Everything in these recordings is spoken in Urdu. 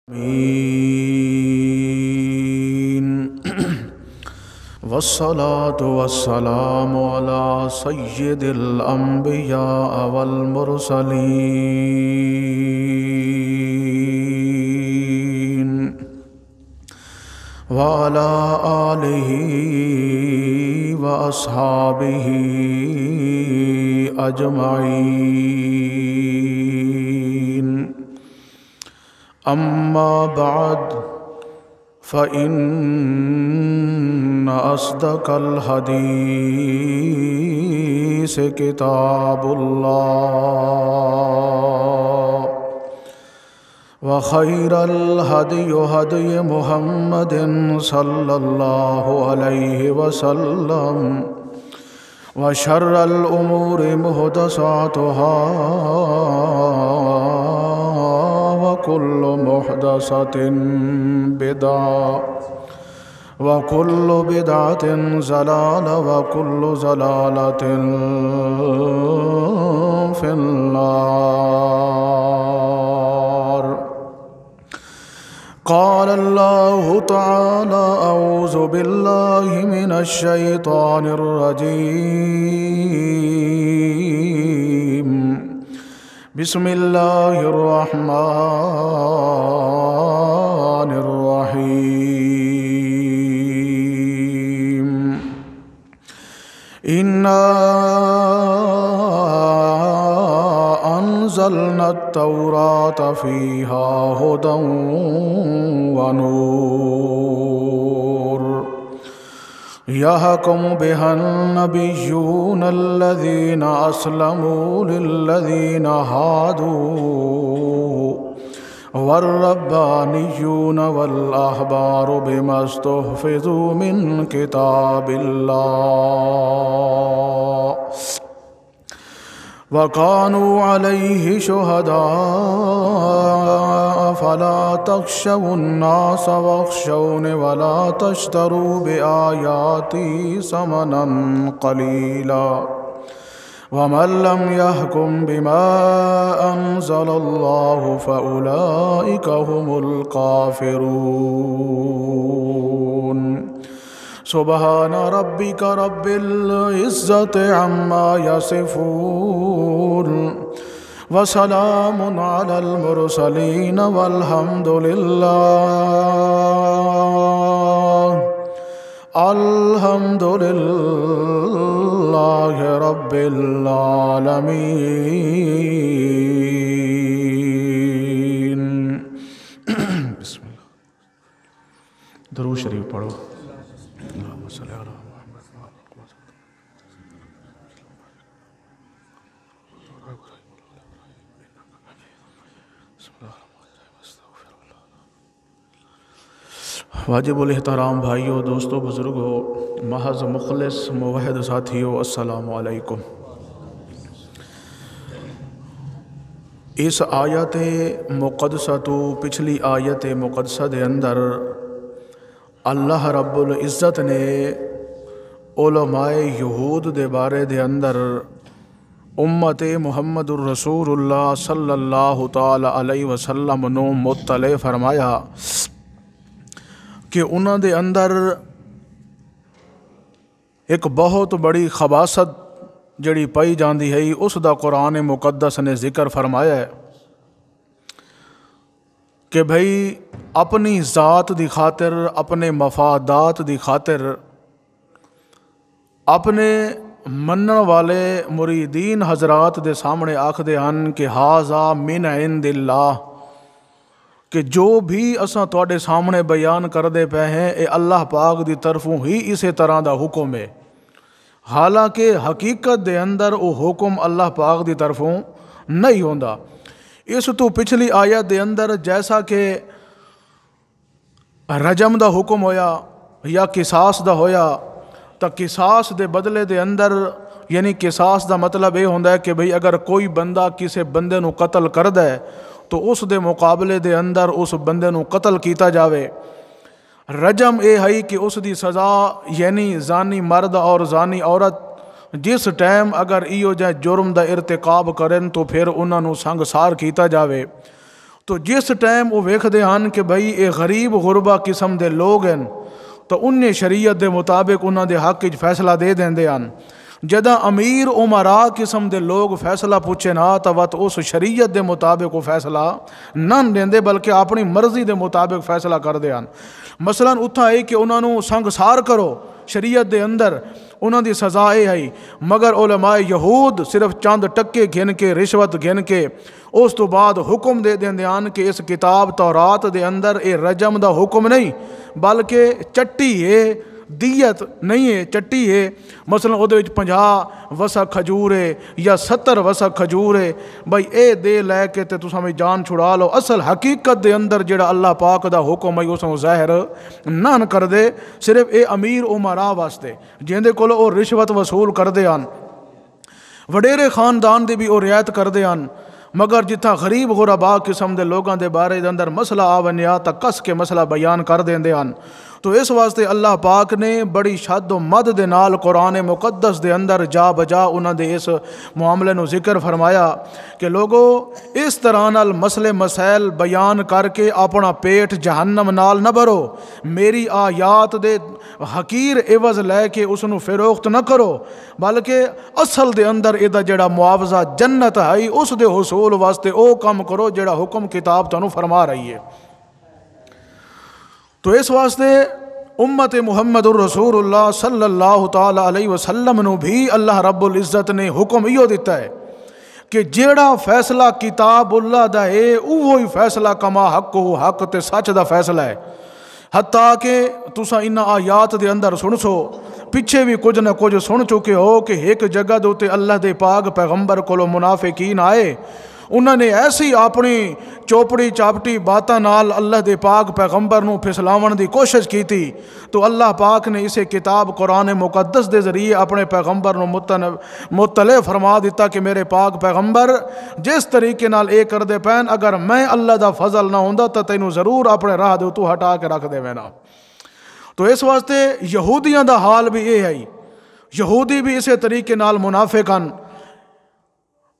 آمین والصلاة والسلام على سید الانبیاء والمرسلین وعلى آلہ واصحابہ اجمعین اما بعد فإن أصدق الحديث كتاب الله وخير الهدي هدي محمد صلى الله عليه وسلم وشر الأمور محدثاتها وكل محدثة بدعة وكل بدعة ضلالة وكل ضلالة في النار. قال الله تعالى: أعوذ بالله من الشيطان الرجيم. بسم الله الرحمن الرحيم. إنا أنزلنا التوراة فيها هدى ونور يحكم بها النبيون الذين أسلموا للذين هادوا والربانيون والأحبار بما استحفظوا من كتاب الله وكانوا عليه شهداء فلا تخشوا الناس واخشوني ولا تشتروا بآياتي ثمنا قليلا ومن لم يحكم بما أنزل الله فأولئك هم الكافرون. سبحان ربك رب العزة عما يصفون وسلام على المرسلين والحمد لله رب العالمين. بسم اللہ. درود شریف پڑھو. واجب الاحترام بھائیوں، دوستوں، بزرگوں، محض مخلص موحد ساتھیوں، السلام علیکم. اس آیت مقدسہ تو پچھلی آیت مقدسہ دے اندر اللہ رب العزت نے علماء یہود دے بارے دے اندر امت محمد الرسول اللہ صلی اللہ تعالی علیہ وسلم نو مطلع فرمایا کہ انہاں دے اندر ایک بہت بڑی خباثت جڑی پائی جاندی ہے، اس دا قرآن مقدس نے ذکر فرمایا ہے کہ بھئی اپنی ذات دی خاطر، اپنے مفادات دی خاطر، اپنے منن والے مریدین حضرات دے سامنے آکھ دے ہن کہ ہاذا من عند اللہ، کہ جو بھی اساں تواڈے سامنے بیان کر دے پے ہیں اے اللہ پاک دی طرفوں ہی اسی طرح دا حکم ہے، حالانکہ حقیقت دے اندر او حکم اللہ پاک دی طرفوں نہیں ہوندا. اس تو پچھلی آیت دے اندر جیسا کہ رجم دا حکم ہویا یا قصاص دا ہویا، تا قصاص دے بدلے دے اندر یعنی قصاص دا مطلب یہ ہوندا ہے کہ بھئی اگر کوئی بندہ کسی بندے نو قتل کر دے تو اس دے مقابلے دے اندر اس بندے نو قتل کیتا جاوے. رجم اے ہے کہ اس دی سزا یعنی زانی مرد اور زانی عورت جس ٹائم اگر ایو جہ جرم دا ارتکاب کرن تو پھر انہاں نو سنگسار کیتا جاوے. تو جس ٹائم وہ ویکھدے ہن کہ بھئی یہ غریب غربا قسم دے لوگ ہیں تو انہیں شریعت دے مطابق انہاں دے حق وچ فیصلہ دے دیندے ہن. جدہ امیر عمراء قسم دے لوگ فیصلہ پوچھے نہ تو وقت اس شریعت دے مطابق وہ فیصلہ نہ دیندے بلکہ اپنی مرضی دے مطابق فیصلہ کر دے ہن. مثلا اتھا ہے کہ انہاں نو سنگسار کرو شریعت دے اندر انہاں دی سزا یہ ہے، مگر علماء یہود صرف چند ٹکے گھن کے رشوت گھن کے اس تو بعد حکم دے دیندے ہن کہ اس کتاب تورات دے اندر اے رجم دا حکم نہیں بلکہ چٹی ہے، دیت نہیں ہے، چٹی ہے. مثلا وہ 50 وسق کھجور ہے یا 70 وسق کھجور ہے، بھائی اے دے لے کے تے تساں میں جان چھڑا لو. اصل حقیقت دے اندر جڑا اللہ پاک دا حکم ہے اس نوں ظاہر نہ کر دے، صرف اے امیر عمراء واسطے جیندے کول او رشوت وصول کر دے ہن، وڈیرے خاندان دی بھی او رعایت کر دے ہن. مگر جتھا غریب غربا قسم دے لوگاں دے بارے دے اندر مسئلہ آ ونیا تا کس کے مسئلہ بیان کر دیندے ہن. تو اس واسطے اللہ پاک نے بڑی شد و مد دے نال قرآن مقدس دے اندر جا بجا انہاں دے اس معاملے نو ذکر فرمایا کہ لوگو اس طرح نال مسئلے مسائل بیان کر کے اپنا پیٹ جہنم نال نہ بھرو، میری آیات دے حقیر عوض لے کے اس نو فروخت نہ کرو، بلکہ اصل دے اندر ادا جڑا معاوضہ جنت ہے اس دے حصول واسطے او کم کرو جڑا حکم کتاب تانوں فرما رہی ہے. تو اس واسطے امت محمد الرسول اللہ صلی اللہ تعالی علیہ وسلم نو بھی اللہ رب العزت نے حکم ایو دیتا ہے کہ جیڑا فیصلہ کتاب اللہ دا ہے وہی فیصلہ کما حق ہو، حق تے سچ دا فیصلہ ہے. حتیٰ کہ تساں انہاں آیات دے اندر سن سو پیچھے بھی کچھ نہ کچھ سن چکے ہو کہ ایک جگہ دے تے اللہ دے پاک پیغمبر کولو منافقین آئے، انہوں نے ایسی اپنی چوپڑی چاپٹی باتاں نال اللہ دے پاک پیغمبر نو پھسلاون دی کوشش کی تھی. تو اللہ پاک نے اسے کتاب قرآن مقدس دے ذریعے اپنے پیغمبر نو مطلع فرما دیتا کہ میرے پاک پیغمبر جس طریقے نال اے کر دے پین اگر میں اللہ دا فضل نہ ہوندا تو تینوں ضرور اپنے راہ دے تو ہٹا کے رکھ دے وینا. تو اس واسطے یہودیاں دا حال بھی یہ ہے، یہودی بھی اسے طریقے نال منافق ہن.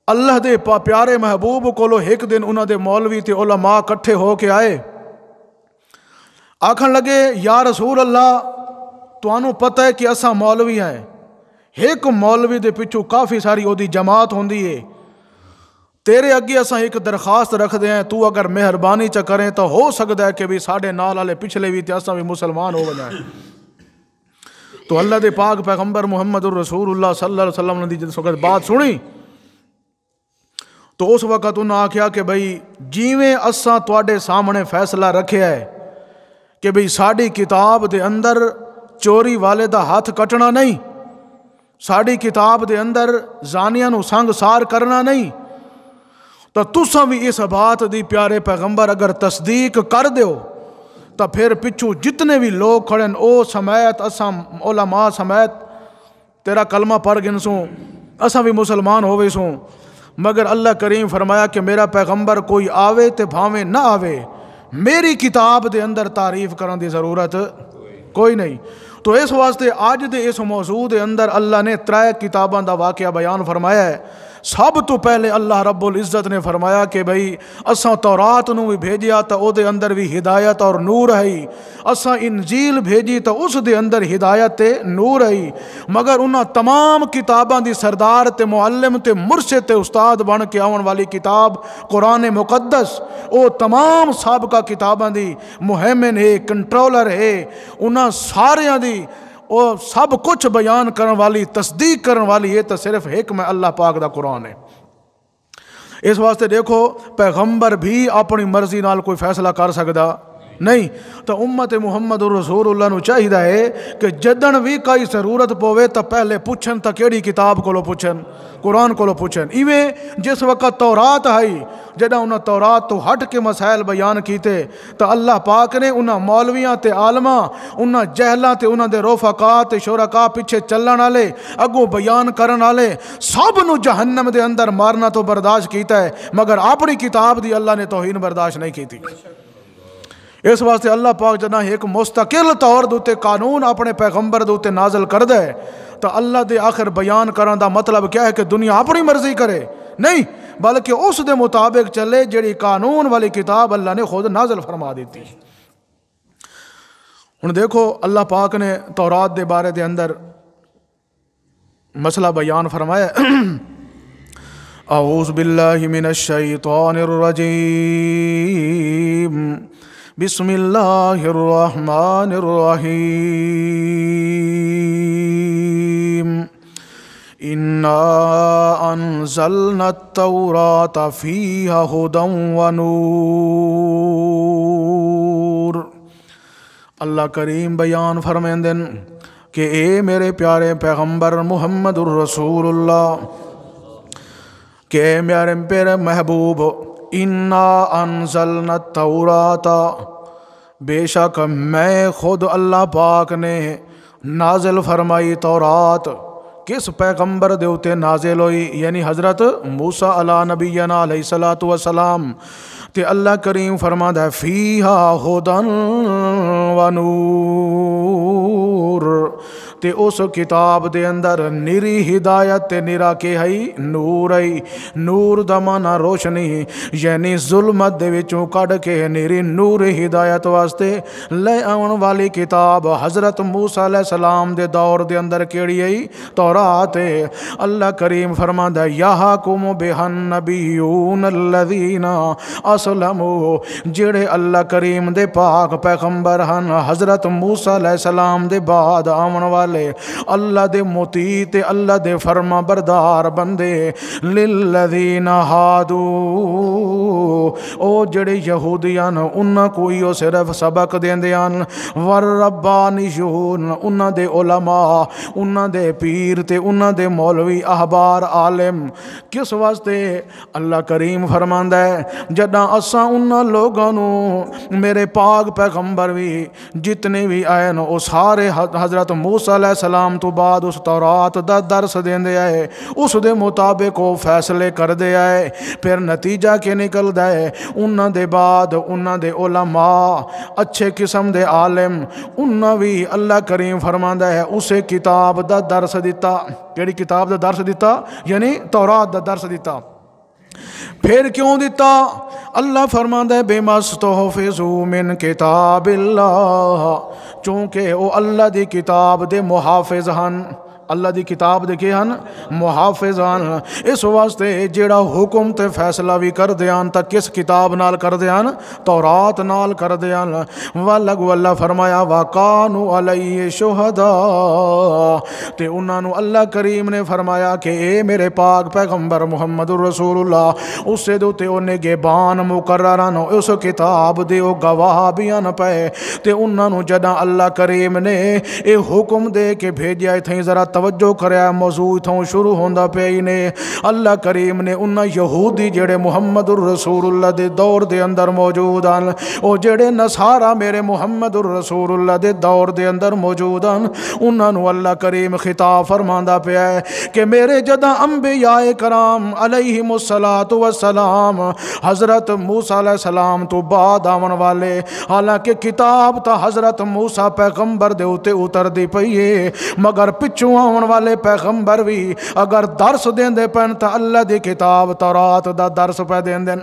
اللہ دے پیارے محبوب کولو ایک دن انہاں دے مولوی تے علماء کٹھے ہو کے آئے، آکھن لگے یا رسول اللہ تانوں پتہ ہے کہ اساں مولوی ہیں، ایک مولوی دے پچھو کافی ساری او دی جماعت ہوندی ہے، تیرے اگے اساں ایک درخواست رکھ دے ہیں تو اگر مہربانی چا کریں تو ہو سکتا ہے کہ بھی ساڑھے نال والے پچھلے بھی تے اساں بھی مسلمان ہو جائیں. تو اللہ دے پاک پیغمبر محمد الرسول اللہ صلی اللہ علیہ وسلم نے جس وقت بات سنی تو اس وقت انہوں نے آکھیا کہ بھئی جیویں اساں تواڈے سامنے فیصلہ رکھیا ہے کہ بھئی ساڑی کتاب دے اندر چوری والے دا ہاتھ کٹنا نہیں، ساڑی کتاب دے اندر زانیاں نو سنگ سار کرنا نہیں، تو تساں بھی اس بات دی پیارے پیغمبر اگر تصدیق کر دیو تو پھر پچھو جتنے بھی لوگ کھڑے او سمیت اساں علماء سمیت تیرا کلمہ پڑھ گنسوں اساں بھی مسلمان ہوئے سوں. مگر اللہ کریم فرمایا کہ میرا پیغمبر کوئی آوے تے بھاویں نہ آوے، میری کتاب دے اندر تعریف کرن دی ضرورت کوئی نہیں. تو اس واسطے آج دے اس موضوع دے اندر اللہ نے 3 کتاباں دا واقعہ بیان فرمایا ہے. سب تو پہلے اللہ رب العزت نے فرمایا کہ بھئی اساں تورات نو بھی بھیجیا تو او دے اندر بھی ہدایت اور نور ہے، اساں انجیل بھیجی تو اس دے اندر ہدایت تے نور ہے. مگر انہاں تمام کتاباں دی سردار تے معلم تے مرشد تے استاد بن کے آون والی کتاب قرآن مقدس او تمام سابقہ کتاباں دی مہمن ہے، کنٹرولر ہے، انہاں ساریاں دی وہ سب کچھ بیان کرن والی تصدیق کرن والی ہے تو صرف حکم اللہ پاک دا قرآن ہے. اس واسطے دیکھو پیغمبر بھی اپنی مرضی نال کوئی فیصلہ کر سکتا نہیں. تو امت محمد الرسول اللہ نو چاہیے ہے کہ جدن بھی کوئی ضرورت پوے تو پہلے پوچھن تو کیڑی کتاب کو پوچھن، قرآن کو پوچھن. ایویں جس وقت تورات آئی جدہ انہاں تورات تو ہٹ کے مسائل بیان کیتے تو اللہ پاک نے انہاں مولویاں تے عالماں انہاں جہلاں تے انہاں دے رفقا تے شرکا پیچھے چلن والے اگوں بیان کرن والے سب نو جہنم دے اندر مارنا تو برداشت کیتا ہے، مگر اپنی کتاب دی اللہ نے توہین برداشت نہیں کیتی. اس واسطے اللہ پاک جنا ایک مستقل طور دوتے قانون اپنے پیغمبر دوتے نازل کر دے تو اللہ دے آخر بیان کرن دا مطلب کیا ہے کہ دنیا اپنی مرضی کرے؟ نہیں بلکہ اس دے مطابق چلے جڑی قانون والی کتاب اللہ نے خود نازل فرما دیتی۔ ہن دیکھو اللہ پاک نے تورات دے بارے دے اندر مسئلہ بیان فرمایا اعوذ باللہ من الشیطان الرجیم بسم اللہ الرحمن الرحیم انا انزلنا التوراۃ فیہا ھدی ونور۔ اللہ کریم بیان فرمائندے کہ اے میرے پیارے پیغمبر محمد الرسول اللہ، کہ اے میرے پیارے محبوب، انا انزلنا التوراۃ، بے شک میں خود اللہ پاک نے نازل فرمائی تورات۔ کس پیغمبر دے اوتے نازل ہوئی؟ یعنی حضرت موسیٰ علیہ نبینا علیہ الصلوۃ والسلام تے اللہ کریم فرماتا ہے فیہا ھدی ونور، تے اس کتاب دے اندر نری ہدایت تے نرا کے ہی نور ہے۔ نور دا معنی روشنی، یعنی ظلمت دے وچوں کڈ کے نری نور ہدایت واسطے لے آن والی کتاب حضرت موسیٰ علیہ السلام دے دور دے اندر کیڑی ہے؟ تورات ہے۔ اللہ کریم فرماتا ہے یحکم بہا النبیون الذین اسلموا، جڑے اللہ کریم دے پاک پیغمبر ہن حضرت موسیٰ علیہ السلام دے بعد آون والے اللہ دے مطیع تے اللہ دے فرما بردار بندے، للذین ہادو، او جڑے یہودیان انہاں کوئی او صرف سبق دیندیان، والربانیون انہاں دے علماء، انہاں دے پیر تے انہاں دے مولوی احبار عالم۔ کس واسطے؟ اللہ کریم فرماندا ہے جداں اساں انہاں لوگاں نو میرے پاک پیغمبر بھی جتنے بھی آئے نو او سارے حضرت موسیٰ علیہ السلام تو بعد اس تورات دا درس دیندے آئے، اس دے مطابق وہ فیصلے کر دے آئے، پھر نتیجہ کے نکل دے انہاں دے بعد انہاں دے علماء اچھے قسم دے عالم انہاں بھی اللہ کریم فرماندا ہے اسے کتاب دا درس دیتا۔ کیڑی کتاب دا درس دیتا؟ یعنی تورات دا درس دیتا۔ پھر کیوں دیتا؟ اللہ فرماندا ہے بما استحفظوا من کتاب اللہ، چونکہ وہ اللہ دی کتاب دے محافظ ہن۔ اللہ دی کتاب دے کے ہن محافظ ہن، اس واسطے جیڑا حکم تے فیصلہ بھی کر دیان تا کس کتاب نال کر دیان؟ تورات نال کر دیان۔ اللہ فرمایا وَقَانُوا عَلَيْهِ شُهَدَاءَ، تے انہاں نو اللہ کریم نے فرمایا کہ اے میرے پاک پیغمبر محمد الرسول اللہ، اس سے دو تے انہیں گیبان مقرران اس کتاب دے او گواہ بیان پے، تے انہاں نو جداں اللہ کریم نے اے حکم دے کے بھیجیا تھیں، ذرا توجہ کریا موضوع تھوں شروع ہوندا پئی نے۔ اللہ کریم نے انہاں یہودی جڑے محمد الرسول اللہ دے دور دے اندر موجود ہیں، او جڑے نصارہ میرے محمد الرسول اللہ دے دور دے اندر موجود ہیں، انہاں نو اللہ کریم خطاب فرماندا پیا ہے کہ میرے جداں انبیاء کرام علیہم الصلاۃ والسلام حضرت موسیٰ علیہ السلام تو بعد آون والے، حالانکہ کتاب تا حضرت موسیٰ پیغمبر دے اوتے اتر دی پئی ہے، مگر پچھوں آن والے پیغمبر بھی اگر درس دین دے پن تا اللہ دی کتاب تورات دا درس پہ دین دین۔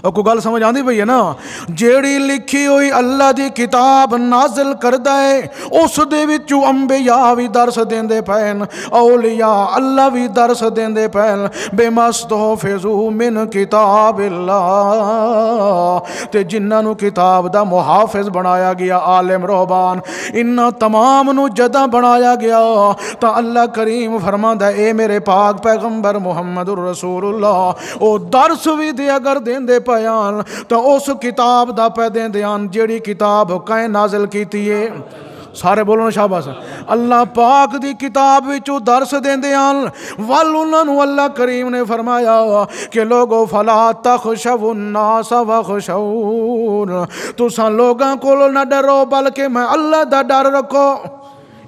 کوئی گل سمجھ آندی پئی ہے نا؟ جیڑی لکھی ہوئی اللہ دی کتاب نازل کردہ ہے اس دے وچوں انبیاء بھی درس دیندے پین، اولیاء اللہ بھی درس دیندے پین، بما استحفظوا من کتاب اللہ، تے جنہاں نو کتاب دا محافظ بنایا گیا، عالم رہبان، انہاں تمام نو جدہ بنایا گیا تا اللہ کریم فرماندا ہے اے میرے پاک پیغمبر محمد الرسول اللہ او درس بھی دے اگر دیندے پیان تو اس کتاب دا پہ دیں دیان جیڑی کتاب کہیں نازل کیتی ہے۔ سارے بولو نا شاباش۔ اللہ پاک دی کتاب وچوں درس دین دیان وال انہاں نو اللہ کریم نے فرمایا کہ لوگو فلا تخشوا الناس وخشون، تساں لوگاں کولو نہ ڈرو بلکہ میں اللہ دا ڈر رکھو۔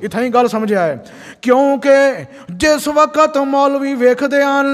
اتھائی گل سمجھے آئے کیونکہ جس وقت مولوی ویکھ دیان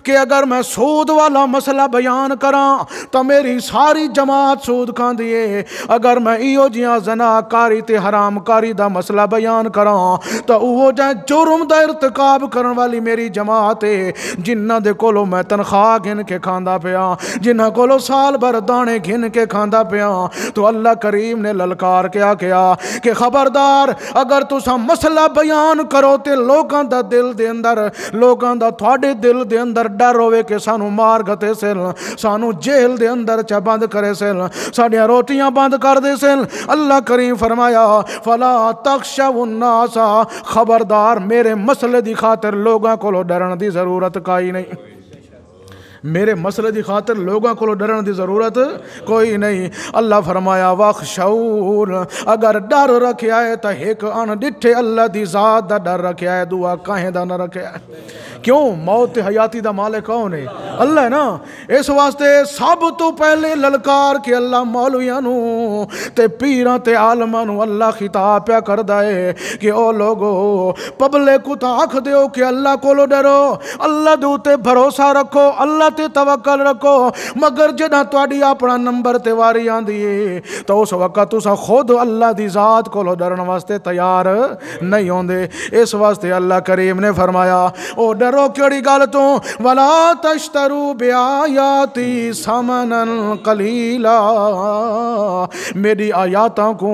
کہ اگر میں سود والا مسئلہ بیان کراں تو میری ساری جماعت سود کھان دیے، اگر میں ایو جیاں زنا کاری تے حرام کاری دا مسئلہ بیان کراں تو وہ جائے جرم دا ارتکاب کرن والی میری جماعت ہے، جنہ دے کولو میں تنخواہ گھن کے کھاندا پیا، جنہ کولو سال بھر دانے گھن کے کھاندا پیا۔ تو اللہ کریم نے للکار کیا کہ خبردار اگر تساں مسئلہ بیان کرو تے لوگاں دا دل دے اندر، لوگاں دا تھوڑے دل دے اندر ڈر ہوئے کہ سانو مار گھتے سل، سانو جیل دے اندر چا بند کرے سل، ساڑیاں روٹیاں بند کر دے سل۔ اللہ کریم فرمایا فلا تخشوا الناس، خبردار میرے مسئلے دی خاطر لوگاں کو ڈرن دی ضرورت کائی نہیں، میرے مسئلے دی خاطر لوگاں کو ڈرن دی ضرورت کوئی نہیں۔ اللہ فرمایا وَخْشَوْنَ، اگر ڈر رکھیا ہے تو ایک ان ڈٹھے اللہ دی ذات دا ڈر رکھیا ہے، دعا کہیں دا نہ رکھیا ہے۔ کیوں؟ موت حیاتی دا مالک کون ہے؟ اللہ ہے نا۔ اس واسطے سب تو پہلے للکار کے اللہ مولویاں نو تے پیراں تے عالماں نو اللہ خطاب پیا کردا ہے کہ او لوگو پبلک کو آکھ دیو کہ اللہ کولو ڈرو، اللہ دے تے بھروسہ رکھو، اللہ تے توکل رکھو، مگر جداں تواڈی اپنا نمبر تے واری آندی ہے تو اس وقت تساں خود اللہ دی ذات کولو ڈرن واسطے تیار نہیں ہوندے۔ اس واسطے اللہ کریم نے فرمایا او ڈرو کیڑی گل تو وَلَا تَشْتَرُوا بِآيَاتِي ثَمَنًا قَلِيلًا، میری آیاتاں کو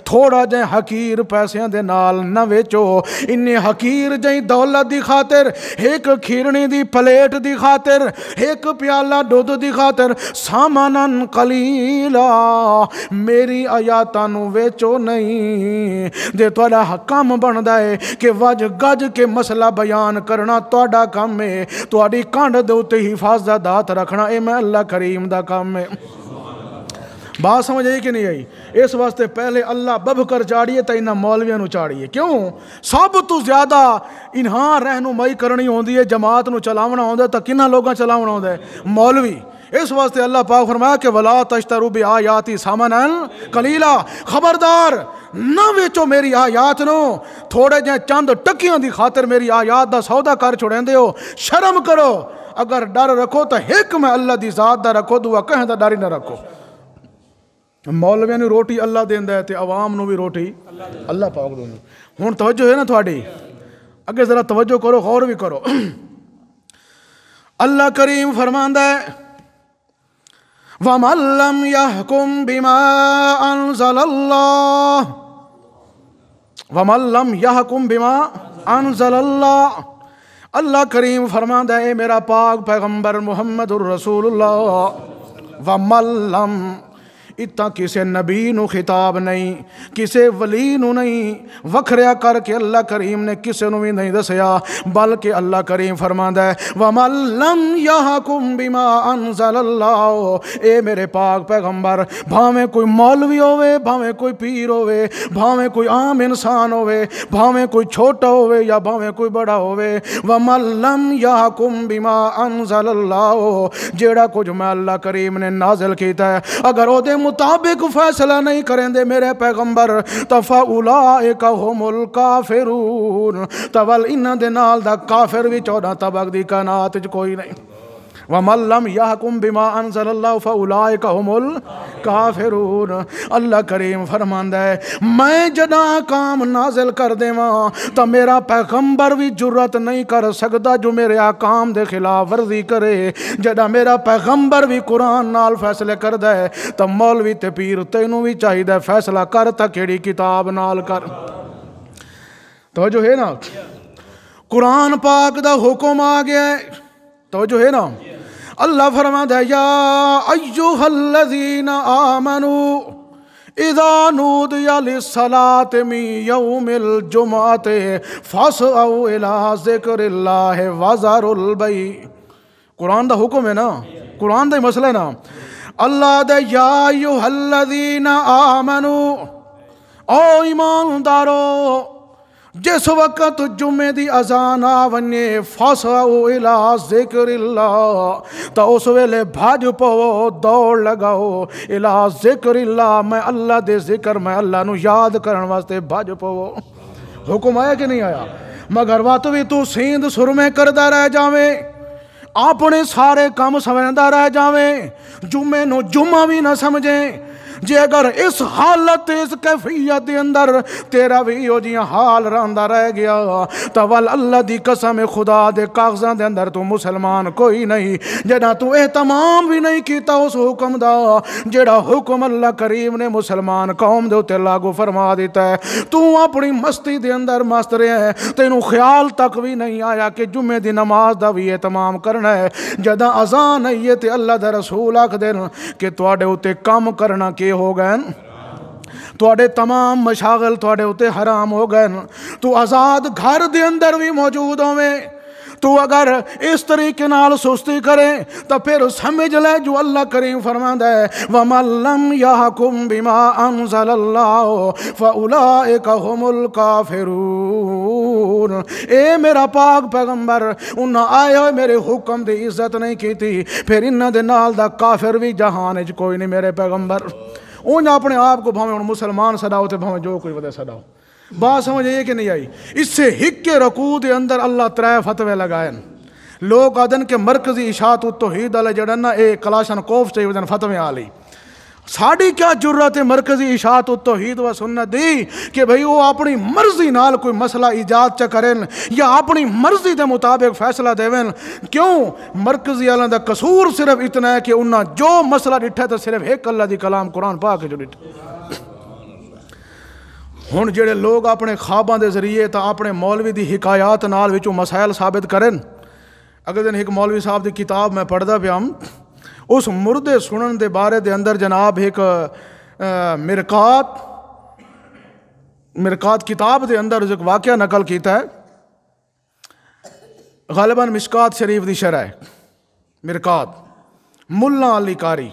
تھوڑا جے حقیر پیسیاں دے نال نہ ویچو، انہیں حقیر جائیں دولت دی خاطر، ایک کھیرنی دی پلیٹ دی خاطر، ایک پیالہ دودھ دی خاطر، ثَمَنًا قَلِيلًا میری آیاتاں نو ویچو نہیں۔ جے تواڈا کام بندا ہے کہ وج گج کے مسئلہ بیان کرنا تواڈا کام ہے، تواڈی کانڈ دے اوتے حفاظت رکھنا اے میں اللہ کریم دا کام ہے۔ بات سمجھ آئی کہ نہیں آئی؟ اس واسطے پہلے اللہ بب کر چاڑیے تا انہاں مولویاں نو چاڑیے۔ کیوں؟ سب تو زیادہ انہاں رہنمائی کرنی ہوندی ہے، جماعت نو چلاونا ہوندا ہے، تا کنہاں لوگاں چلاونا ہوندا ہے؟ مولوی۔ اس واسطے اللہ پاک فرمایا کہ وَلَا تَشْتَرُوا بِآيَاتِي ثَمَنًا قَلِيلًا، خبردار نہ ویچو میری آیات نو، تھوڑے جہاں چند ٹکیاں دی خاطر میری آیات دا سودا کر چھوڑیں دے ہو۔ شرم کرو، اگر ڈر رکھو تو ایک میں اللہ دی ذات دا رکھو، دعا کہیں دا ڈر ہی نہ رکھو۔ مولویاں نو روٹی اللہ دیندا ہے تے عوام نو بھی روٹی اللہ پاک دیندا۔ ہن توجہ ہے نا تھوڑی، اگے ذرا توجہ کرو، غور بھی کرو۔ اللہ کریم فرماندا ہے وَمَن لَّمْ يَحْكُم بِمَا أَنزَلَ اللَّهُ، وَمَن لَّمْ يَحْكُم بِمَا أَنزَلَ اللَّهُ، اللہ کریم فرماندا ہے میرا پاک پیغمبر محمد الرسول اللہ، وَمَن لَّم، اتنا کسے نبی نو خطاب نہیں، کسے ولی نو نہیں وکھریا کر کے اللہ کریم نے کسے نو بھی نہیں دسیا، بلکہ اللہ کریم فرماندا ہے وَمَن لَّمْ يَحْكُم بِمَا أَنزَلَ اللَّهُ، اے میرے پاک پیغمبر، بھاویں کوئی مولوی ہوئے، بھاویں کوئی پیر ہوئے، بھاویں کوئی عام انسان ہوئے، بھاویں کوئی چھوٹا ہوئے یا بھاویں کوئی بڑا ہوئے، وَمَن لَّمْ يَحْكُم بِمَا أَنزَلَ اللَّهُ، جیڑا کچھ میں اللہ کریم نے نازل کیتا ہے اگر او دے مطابق فیصلہ نہیں کریں دے میرے پیغمبر تو فَأُولَئِكَ هُمُ الْكَافِرُونَ، تو ول انہاں دے نال دا کافر بھی 14 طبق دی کائنات وچ کوئی نہیں۔ وَمَن لَّمْ يَحْكُم بِمَا أَنزَلَ اللَّهُ فَأُولَئِكَ هُمُ الْكَافِرُونَ۔ اللہ کریم فرماندا ہے میں جداں کام نازل کر دیواں تو میرا پیغمبر بھی جرت نہیں کر سکدا جو میرے احکام دے خلاف ورزی کرے۔ جداں میرا پیغمبر بھی قرآن نال فیصلے کردا ہے تو مولوی تے پیر تینوں بھی چاہیے فیصلہ کر تا کیڑی کتاب نال کر۔ تو جو ہے نا قرآن پاک دا حکم آ گیا ہے، تو جو ہے نا اللہ فرماتا ہے یا ایھا الذین آمنوا اذا نودی للصلاة من یوم الجمعۃ فاسعوا الی ذکر اللہ وذروا البیع، قرآن دا حکم ہے نا، قرآن دا مسئلہ ہے نا۔ اللہ دے یا ایھا الذین آمنوا، او ایماندارو، جس وقت جمعے دی اذان آونے فاسعوا الی ذکر اللہ، تو اس ویلے بھاج پو دوڑ لگاؤ الی ذکر اللہ، میں اللہ دے ذکر میں اللہ نو یاد کرن واسطے بھاج پو۔ حکم آیا کہ نہیں آیا؟ مگر وات بھی تو سیند سرمے کردہ رہ جاویں، اپنے سارے کام سمجھدا رہ جاویں، جمعے نو جمعہ بھی نہ سمجھیں۔ جے اگر اس حالت اس کیفیت دے اندر تیرا بھی ہو جیاں حال رہندا رہ گیا تو ول اللہ دی قسم خدا دے کاغذاں دے اندر تو مسلمان کوئی نہیں، جڑا تو اہتمام بھی نہیں کیتا اس حکم دا جڑا حکم اللہ کریم نے مسلمان قوم دے اوتے لاگو فرما دیتا ہے۔ تو اپنی مستی دے اندر مست رہیا ہے، تینوں خیال تک بھی نہیں آیا کہ جمعے دی نماز دا بھی اہتمام کرنا ہے۔ جدا اذان ہے تے اللہ دے رسول آکھ دین کہ تواڈے اوتے کام کرنا کہ ہو گئے، تواڈے تمام مشاغل تواڈے اوتے حرام ہو گئے، تو آزاد گھر دے اندر بھی موجود ہوویں۔ تو اگر اس طریقے نال سستی کرے تو پھر سمجھ لے جو اللہ کریم فرماندا ہے وَمَن لَّمْ يَحْكُم بِمَا أَنزَلَ اللَّهُ فَأُولَٰئِكَ هُمُ الْكَافِرُونَ۔ اے میرا پاک پیغمبر، انہاں آئے ہوئے میرے حکم دی عزت نہیں کی تھی، پھر انہاں دے نال دا کافر بھی جہان وچ کوئی نہیں میرے پیغمبر۔ انہاں اپنے آپ کو بھاویں مسلمان سداؤ تے بھاویں جو کوئی ودے سداؤ۔ بات سمجھ آئی کہ نہیں آئی؟ اس سے ہک رکوع دے اندر اللہ 3 فتوے لگائیں۔ لوگ آدن کہ مرکزی اشاعت التوحید والے جڑن نا اے کلاشن کوف چاہیے ودن فتوے آلی۔ ساڑی کیا جرات ہے مرکزی اشاعت التوحید و سنت دی کہ بھئی وہ اپنی مرضی نال کوئی مسئلہ ایجاد چا کریں یا اپنی مرضی دے مطابق فیصلہ دیویں؟ کیوں؟ مرکزی والوں دا قصور صرف اتنا ہے کہ انہاں جو مسئلہ ڈٹھا تو صرف ایک اللہ دی کلام قرآن پاک جو ڈٹھا۔ ہن جڑے لوگ اپنے خواباں دے ذریعے تا اپنے مولوی دی حکایات نال وچوں مسائل ثابت کریں۔ اگر دن ایک مولوی صاحب دی کتاب میں پڑھدا پیا ہوں، اس مردے سنن دے بارے دے اندر جناب ایک مرکات کتاب دے اندر ایک واقعہ نقل کیتا ہے، غالباً مشکات شریف دی شرح ہے مرکات، ملا علی کاری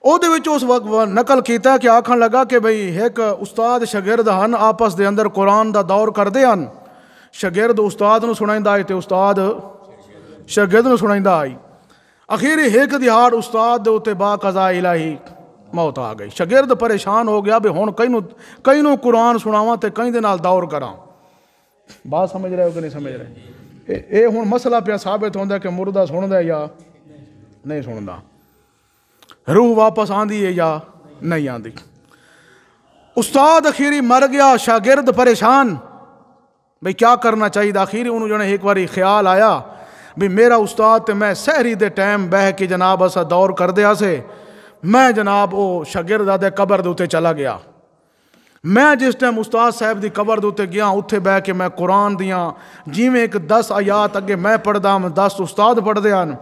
او دے وچ اس وقت نقل کیتا کہ آکھن لگا کہ بھئی ایک استاد شاگرد ہن آپس دے اندر قرآن دا دور کردے ہن، شاگرد استاد نو سنائندا آئی تے استاد شاگرد نو سنائندا آئی۔ اخیر ایک دیہاڑ استاد دے اوتے با قضاء الہی موت آ گئی۔ شاگرد پریشان ہو گیا بھی ہن کئی نو قرآن سناواں تے کئی دے نال دور کراں۔ بات سمجھ رہے ہو کہ نہیں سمجھ رہے؟ اے ہن مسئلہ پیا ثابت ہوندا کہ مردہ سندا ہے یا نہیں سندا، روح واپس آندی ہے یا نہیں آندی۔ استاد اخیری مر گیا، شاگرد پریشان بھئی کیا کرنا چاہیے۔ اخیری انہوں جو نے ایک باری خیال آیا بھی میرا استاد تے میں سحری دے ٹائم بہ کے جناب اسا دور کر دیا سے، میں جناب او شاگرد دے قبر دے اوتے چلا گیا۔ میں جس ٹائم استاد صاحب دی قبر دے اوتے گیا اتھے بہ کے میں قرآن دیاں جیویں ایک 10 آیات اگے میں پڑھدا ہوں 10 استاد پڑھ دے ہن،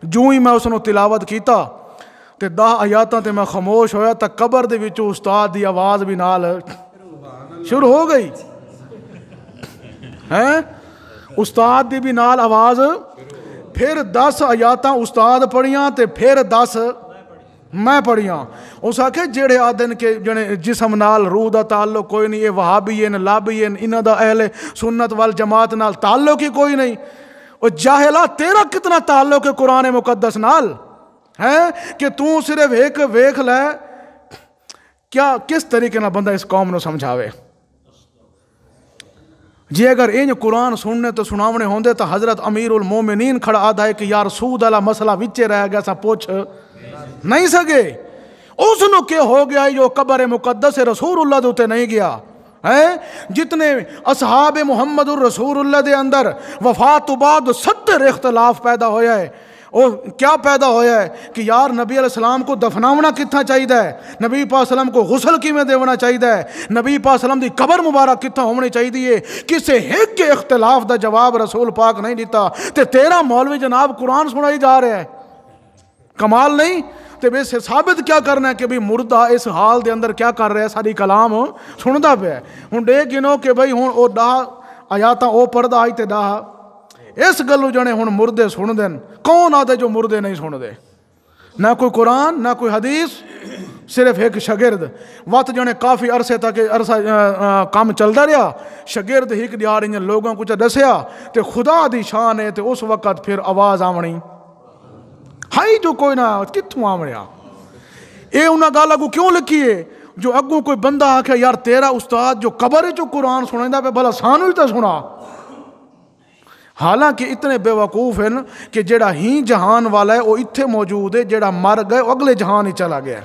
جو ہی میں اس نو تلاوت کیتا تے 10 آیاتاں تے میں خاموش ہویا تا قبر دے وچوں استاد دی آواز بھی نال شروع ہو گئی ہیں، استاد دی بھی نال آواز، پھر 10 آیاتاں استاد پڑھیاں تے پھر 10 میں پڑھیاں۔ اس آکھے جڑے آدن کے جسم نال روح دا تعلق کوئی نہیں، یہ وہابین لابین انہاں دا اہل سنت والجماعت نال تعلق ہی کوئی نہیں۔ اور جاہلا تیرا کتنا تعلق ہے قرآن مقدس نال ہے کہ تو صرف ایک ویکھ لے کیا کس طریقے نہ بندہ اس قوم نو سمجھاوے۔ جی اگر این قرآن سننے تو سناونے ہوندے تو حضرت امیر المومنین کھڑا آدھا ہے کہ یا رسول اللہ مسئلہ وچے رہ گیا سا پوچھ نہیں سکے۔ اس نو کہ ہو گیا جو قبر مقدس رسول اللہ دوتے نہیں گیا ہے۔ جتنے اصحاب محمد الرسول اللہ دے اندر وفات بعد 70 اختلاف پیدا ہویا ہے، اور کیا پیدا ہویا ہے کہ یار نبی علیہ السلام کو دفناونا کتنا چاہیے ہے، نبی پاک علیہ وسلم کو غسل کی میں دیونا چاہیے ہے، نبی پاک علیہ وسلم دی قبر مبارک کتنا ہونی چاہیے، کسے ایک کے اختلاف دا جواب رسول پاک نہیں دیتا تے تیرا مولوی جناب قرآن سنائی جا رہا ہے۔ کمال نہیں؟ تے بے سے ثابت کیا کرنا ہے کہ بھی مردہ اس حال دے اندر کیا کر رہا ہے، ساری کلام سندا پہ ہے۔ ہن دے گنو کہ بھئی ہن او 10 آیاتاں او پڑھدا آئی تے 10 اس گلو جنے ہن مردے سن دین۔ کون آدھے جو مردے نہیں سن دے؟ نہ کوئی قرآن نہ کوئی حدیث، صرف ایک شاگرد وقت جنے کافی عرصے تک کام چلدا رہا، شاگرد ایک دیار ان لوگوں کو دسیا تے خدا دی شان ہے تے اس وقت پھر آواز آونی ہائی جو کوئی نہ کتوں آونیا۔ اے انہاں گالا کو کیوں لکھیے جو اگوں کوئی بندہ آکھے یار تیرا استاد جو قبر جو قرآن سنائندا پہ بھلا سانو ہی تے سنا۔ حالانکہ اتنے بے وقوف ہیں کہ جڑا ہی جہان والا ہے وہ اتھے موجود ہے، جڑا مر گئے وہ اگلے جہان ہی چلا گیا.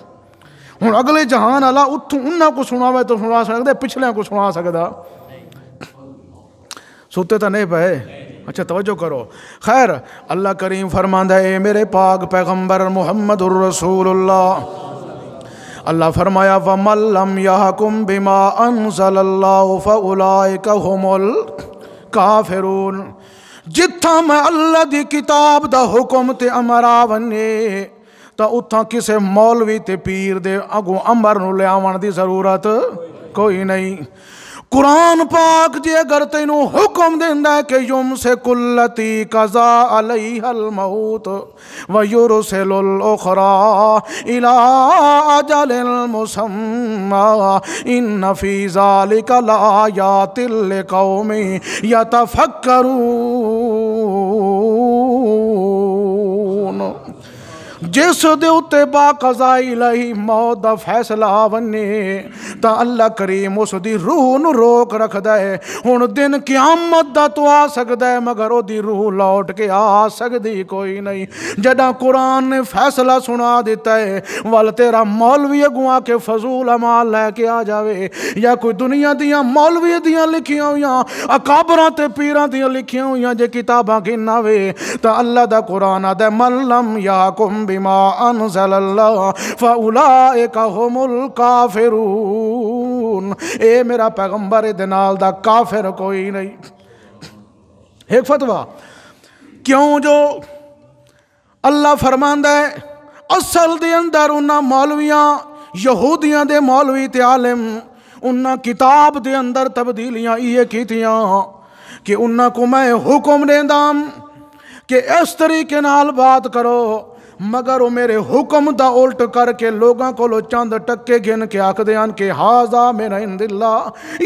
ہوں اگلے جہان والا اتوں انہوں کو سناوے تو سنا سکتے، پچھلے کو سنا سکتا. سوتے تو نہیں پے. اچھا توجہ کرو. خیر اللہ کریم فرماندا ہے اے میرے پاک پیغمبر محمد الرسول اللہ، اللہ فرمایا وَمَن لَّمْ يَحْكُم بِمَا أَنزَلَ اللَّهُ فَأُولَٰئِكَ هُمُ الْكَافِرُونَ. جتھاں میں اللہ دی کتاب دا حکم تے امر آونے تا اتھاں کسے مولوی تے پیر دے اگوں امر نو لے آون دی ضرورت کوئی نہیں. قرآن پاک جی اگر تینوں حکم دیندا ہے کہ یمسک التی قضا علیہا الموت ویرسل الاخری الی اجل مسمی ان فی ذلک لآیات لقوم یتفکرون. جس دے اتے با قضائی الہی موت دا فیصلہ آونے تا اللہ کریم اس دی روح نو روک رکھ دے. ہن دن قیامت دا تو آ سکدا ہے مگر او دی روح لوٹ کے آ سکدی کوئی نہیں. جداں قرآن نے فیصلہ سنا دیتا ہے ول تیرا مولوی اگوں آ کے فضول اعمال لے کے آ جاوے یا کوئی دنیا دیاں مولوی دیاں لکھیاں ہویاں اکابراں تے پیراں دیاں لکھیاں ہویاں جے کتاباں گناوے تا اللہ دا قرآن آدھے من لم یحکم بما انزل اللہ فاولئک هم الکافرون. اے میرا پیغمبر دے نال دا کافر کوئی نہیں. ایک فتویٰ کیوں جو اللہ فرماندا ہے اصل دے اندر انہاں مولویاں یہودیاں دے مولوی تے عالم انہاں کتاب دے اندر تبدیلیاں یہ کیتیاں کہ انہاں کو میں حکم دیندام کہ اس طریقے نال بات کرو مگر وہ میرے حکم دا الٹ کر کے لوگاں کو لو چند ٹکے گن کے آکھ دیان کہ ہاذا من عند اللہ.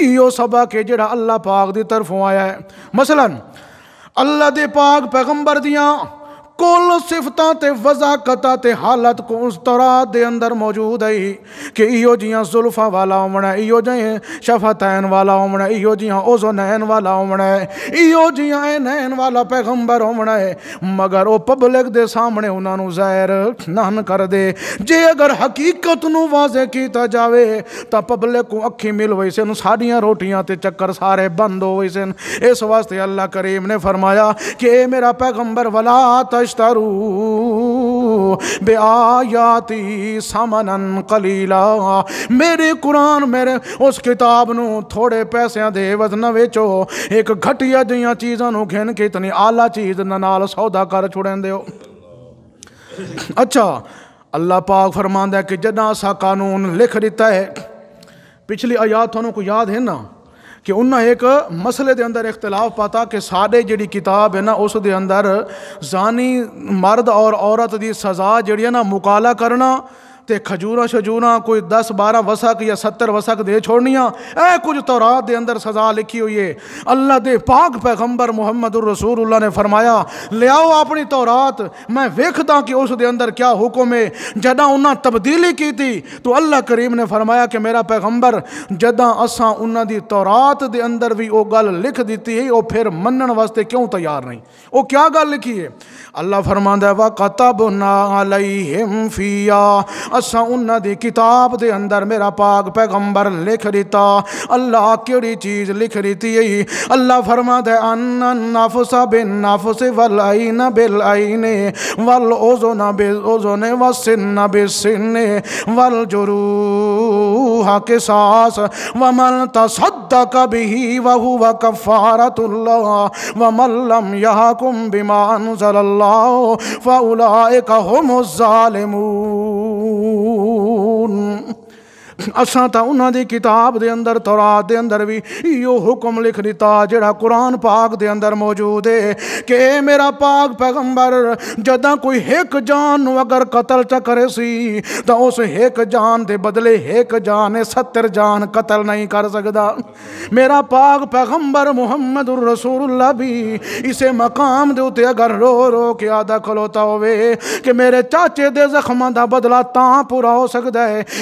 ایو سبق ہے جڑا اللہ پاک دی طرفوں آیا ہے. مثلا اللہ دے پاک پیغمبر دیاں کل صفتاں تے وضاقتاں تے حالت کو اس تورات دے اندر موجود ہے کہ ایو جیاں زلفاں والا ہونا ہے، ایو جیاں شفتین والا ہونا ہے، ایو جیاں اذنین والا ہونا ہے، ایو جیاں عینین والا پیغمبر ہونا ہے. مگر او پبلک دے سامنے انہاں نو ظاہر نہ کر دے. جے اگر حقیقت نو واضح کیتا جاوے تا پبلک کو اکھی مل ہوئی سن، ساڑیاں روٹیاں تے چکر سارے بند ہوئی سن. اس واسطے اللہ کریم نے فرمایا کہ اے میرا پیغمبر ولا تشترو بے آیاتی ثمنا قلیلا. میرے قرآن میرے اس کتاب نو تھوڑے پیسیاں دے عوض نہ ویچو. ایک گھٹیا جیاں چیزاں نو گھن کے اتنی اعلیٰ چیز نال سودا کر چھوڑیں دیو. اچھا اللہ پاک فرماندا ہے کہ جداں سا قانون لکھ دیتا ہے، پچھلی آیات تھانوں کو یاد ہے نا کہ انہاں ایک مسئلے دے اندر اختلاف پاتا کہ ساڑے جڑی کتاب ہے نا اس دے اندر زانی مرد اور عورت دی سزا جڑی ہے نا مقالہ کرنا تے کھجوراں شجوراں کوئی 10-12 وسق یا 70 وسق دے چھوڑنیاں، اے کچھ تورات دے اندر سزا لکھی ہوئی ہے. اللہ دے پاک پیغمبر محمد الرسول اللہ نے فرمایا لے آؤ اپنی تورات میں ویکھدا کہ اس دے اندر کیا حکم ہے. جداں انہاں تبدیلی کی تھی تو اللہ کریم نے فرمایا کہ میرا پیغمبر جداں اساں انہاں دی تورات دے اندر بھی او گل لکھ دیتی ہے او پھر منن واسطے کیوں تیار نہیں؟ او کیا گل لکھی ہے؟ اللہ فرماندا ہے وَكَتَبْنَا عَلَيْهِمْ فِيهَا اساں انہاں دی کتاب دے اندر میرا پاک پیغمبر لکھ دیتا. اللہ کیڑی چیز لکھ دیتی ہے؟ اللہ فرماتا ہے ان النفس بالنفس والعین بالعین والاذن بالاذن والسن بالسن والجروح قصاص ومن تصدق به وهو كفارة الله ومن لم يحكم بما انزل الله فاولئك هم الظالمون. اساں تا انہاں دی کتاب دے اندر تورات دے اندر بھی ایو حکم لکھ دیتا جڑا قرآن پاک دے اندر موجود ہے کہ اے میرا پاک پیغمبر جداں کوئی ایک جان نو اگر قتل چا کرے سی تا اس ایک جان دے بدلے ایک جان 70 جان قتل نہیں کر سکدا. میرا پاک پیغمبر محمد الرسول اللہ بھی اسے مقام دے اتے اگر رو رو کے آدھا کھلوتا ہوئے کہ میرے چاچے دے زخماں دا بدلہ تاں پورا ہو سکدا ہے،